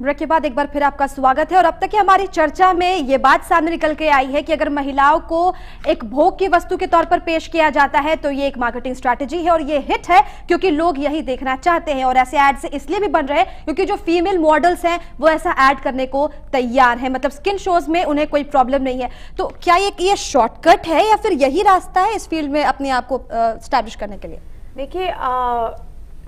Break के बाद एक बार फिर आपका स्वागत है। और अब तक की हमारी चर्चा में ये बात सामने निकल के आई है कि अगर महिलाओं को एक भोग की वस्तु के तौर पर पेश किया जाता है तो ये एक मार्केटिंग स्ट्रैटेजी है और ये हिट है क्योंकि लोग यही देखना चाहते हैं। और ऐसे एड्स इसलिए भी बन रहे हैं क्योंकि जो फीमेल मॉडल्स हैं वो ऐसा ऐड करने को तैयार है, मतलब स्किन शोज में उन्हें कोई प्रॉब्लम नहीं है। तो क्या ये शॉर्टकट है या फिर यही रास्ता है इस फील्ड में अपने आप को स्टैब्लिश करने के लिए? देखिए,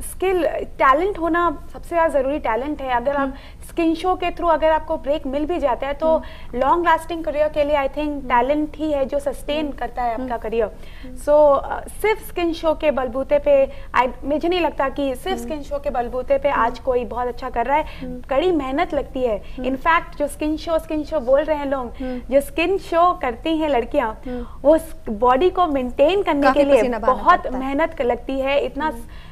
स्किल टैलेंट होना सबसे ज़्यादा ज़रूरी टैलेंट है। अगर आप स्किन शो के थ्रू अगर आपको ब्रेक मिल भी जाता है तो लॉन्ग लास्टिंग करियर के लिए आई थिंक टैलेंट ही है जो सस्टेन करता है आपका करियर। सो सिर्फ स्किन शो के बलबूते पे मुझे नहीं लगता कि सिर्फ स्किन शो के बलबूते पे आज कोई बहुत अच्छा कर रहा है। कड़ी मेहनत लगती है। इनफैक्ट जो स्किन शो बोल रहे हैं लोग, जो स्किन शो करती हैं लड़कियां, वो बॉडी को मेंटेन करने के लिए बहुत मेहनत लगती है।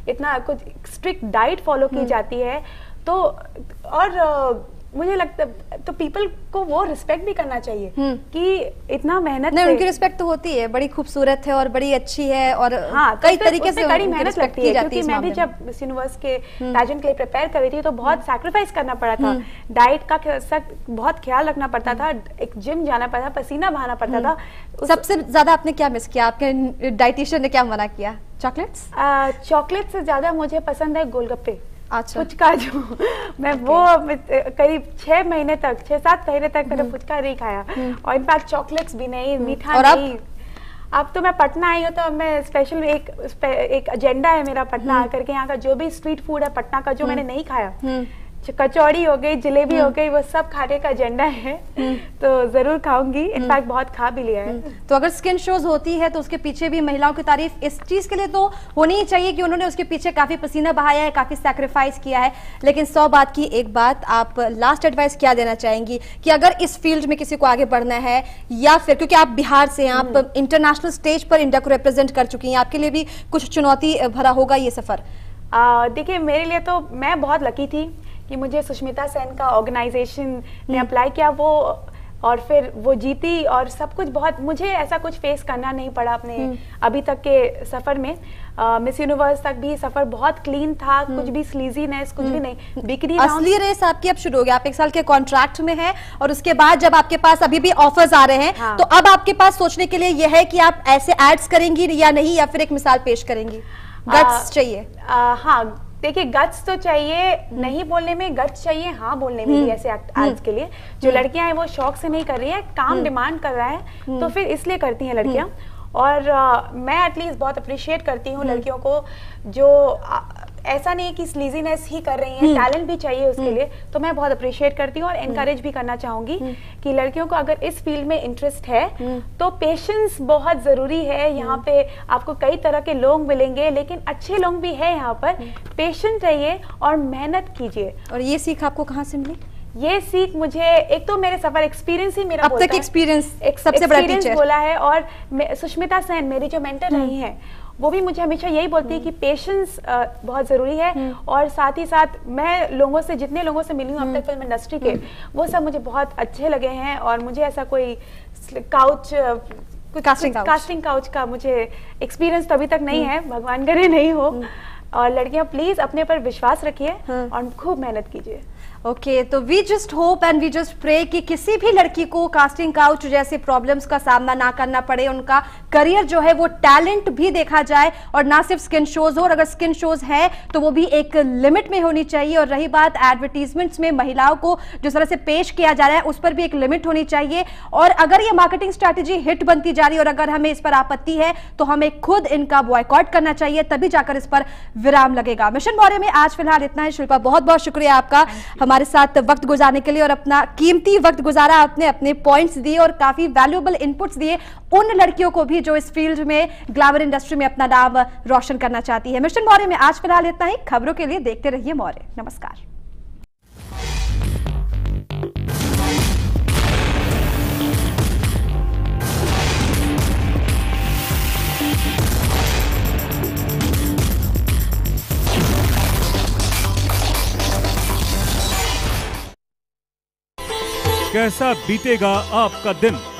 इतना कुछ स्ट्रिक्ट डाइट फॉलो की जाती है। तो और मुझे लगता तो पीपल को वो रिस्पेक्ट भी करना चाहिए कि इतना मेहनत नहीं, उनकी रिस्पेक्ट तो होती है, बड़ी खूबसूरत है और बड़ी अच्छी है और हाँ, कई तरीके से कड़ी मेहनत लगती है। क्योंकि मैं भी जब मिस यूनिवर्स के पैजेंट के लिए प्रिपेयर कर रही थी तो बहुत सैक्रिफाइस करना पड़ा था। डाइट का बहुत ख्याल रखना पड़ता था, एक जिम जाना पड़ता था, पसीना बहाना पड़ता था। सबसे ज्यादा आपने क्या मिस किया? आपके डाइटिशियन ने क्या मना किया? चॉकलेट्स? चॉकलेट से ज्यादा मुझे पसंद है गोलगप्पे। अच्छा। फुचका जो मैं वो करीब 6-7 महीने तक मैंने फुचका नहीं खाया और इनफैक्ट चॉकलेट्स भी नहीं, मीठा नहीं। अब तो मैं पटना आई हूँ तो मैं स्पेशल एक एजेंडा है मेरा पटना आकर के यहाँ का जो भी स्ट्रीट फूड है पटना का जो मैंने नहीं खाया, कचौड़ी हो गई, जलेबी हो गई, वो सब खाने का एजेंडा है। तो जरूर खाऊंगी, इनफैक्ट बहुत खा भी लिया है। तो अगर स्किन शोज होती है तो उसके पीछे भी महिलाओं की तारीफ इस चीज के लिए तो होनी ही चाहिए कि उन्होंने उसके पीछे काफी पसीना बहाया है, काफी सैक्रिफाइस किया है। लेकिन 100 बात की एक बात, आप लास्ट एडवाइस क्या देना चाहेंगी कि अगर इस फील्ड में किसी को आगे बढ़ना है या फिर क्योंकि आप बिहार से हैं, आप इंटरनेशनल स्टेज पर इंडिया को रिप्रेजेंट कर चुकी हैं, आपके लिए भी कुछ चुनौती भरा होगा ये सफर? देखिए, मेरे लिए तो मैं बहुत लकी थी कि मुझे सुष्मिता सेन का ऑर्गेनाइजेशन ने अप्लाई किया वो और फिर वो जीती और सब कुछ बहुत, मुझे ऐसा कुछ फेस करना नहीं पड़ा अपने अभी तक के सफर में। मिस यूनिवर्स तक भी सफर बहुत क्लीन था, कुछ भी स्लीजीनेस कुछ भी नहीं। बिक्री असली रेस आपकी अब शुरू हो गया, आप 1 साल के कॉन्ट्रैक्ट में हैं और उसके बाद जब आपके पास अभी भी ऑफर्स आ रहे हैं तो अब आपके पास सोचने के लिए यह है कि आप ऐसे एड्स करेंगी या नहीं, या फिर एक मिसाल पेश करेंगी? गट्स चाहिए। हाँ, देखिए, गट्स तो चाहिए, नहीं बोलने में गट्स चाहिए, हाँ बोलने में भी। ऐसे एड्स के लिए जो लड़कियां हैं वो शौक से नहीं कर रही है, काम डिमांड कर रहा है तो फिर इसलिए करती हैं लड़कियां। और मैं एटलीस्ट बहुत अप्रिशिएट करती हूँ लड़कियों को जो ऐसा नहीं कि स्लीजीनेस ही कर रही हैं, टैलेंट भी चाहिए उसके लिए। तो मैं बहुत अप्रिशिएट करती हूँ और एनकरेज भी करना चाहूंगी कि लड़कियों को अगर इस फील्ड में इंटरेस्ट है तो पेशेंस बहुत जरूरी है। यहाँ पे आपको कई तरह के लोग मिलेंगे लेकिन अच्छे लोग भी है यहाँ पर। पेशेंस रहिए और मेहनत कीजिए। और ये सीख आपको कहाँ से मिली? ये सीख मुझे एक तो मेरे सफर एक्सपीरियंस ही मेरा अब तक एक्सपीरियंस एक सबसे बड़ा टीचर बोला है। और सुष्मिता सेन मेरी जो मेंटर रही हैं वो भी मुझे हमेशा यही बोलती है कि पेशेंस बहुत जरूरी है। और साथ ही साथ मैं लोगों से, जितने लोगों से मिली हूँ अब तक फिल्म इंडस्ट्री के, वो सब मुझे बहुत अच्छे लगे हैं। और मुझे ऐसा कोई कास्टिंग काउच का मुझे एक्सपीरियंस तो अभी तक नहीं है, भगवान करे नहीं हो। और लड़कियां प्लीज अपने पर विश्वास रखिए और खूब मेहनत कीजिए। ओके, तो we just hope and we just pray कि किसी भी लड़की को कास्टिंग काउच जैसे प्रॉब्लम्स का सामना ना करना पड़े, उनका करियर जो है वो टैलेंट भी देखा जाए और ना सिर्फ स्किन शोज हो। और अगर स्किन शोज है तो वो भी एक लिमिट में होनी चाहिए। और रही बात एडवर्टीजमेंट्स में महिलाओं को जिस तरह से पेश किया जा रहा है उस पर भी एक लिमिट होनी चाहिए। और अगर ये मार्केटिंग स्ट्रैटेजी हिट बनती जा रही है और अगर हमें इस पर आपत्ति है तो हमें खुद इनका बॉयकॉट करना चाहिए, तभी जाकर इस पर विराम लगेगा। मिशन मौर्य में आज फिलहाल इतना ही। शिल्पा, बहुत बहुत शुक्रिया आपका हमारे साथ वक्त गुजारने के लिए और अपना कीमती वक्त गुजारा। आपने अपने पॉइंट्स दिए और काफी वैल्यूएबल इनपुट्स दिए उन लड़कियों को भी जो इस फील्ड में, ग्लैमर इंडस्ट्री में अपना नाम रोशन करना चाहती है। मिशन मौर्य में आज फिलहाल इतना ही। खबरों के लिए देखते रहिए मौर्य। नमस्कार। कैसा बीतेगा आपका दिन?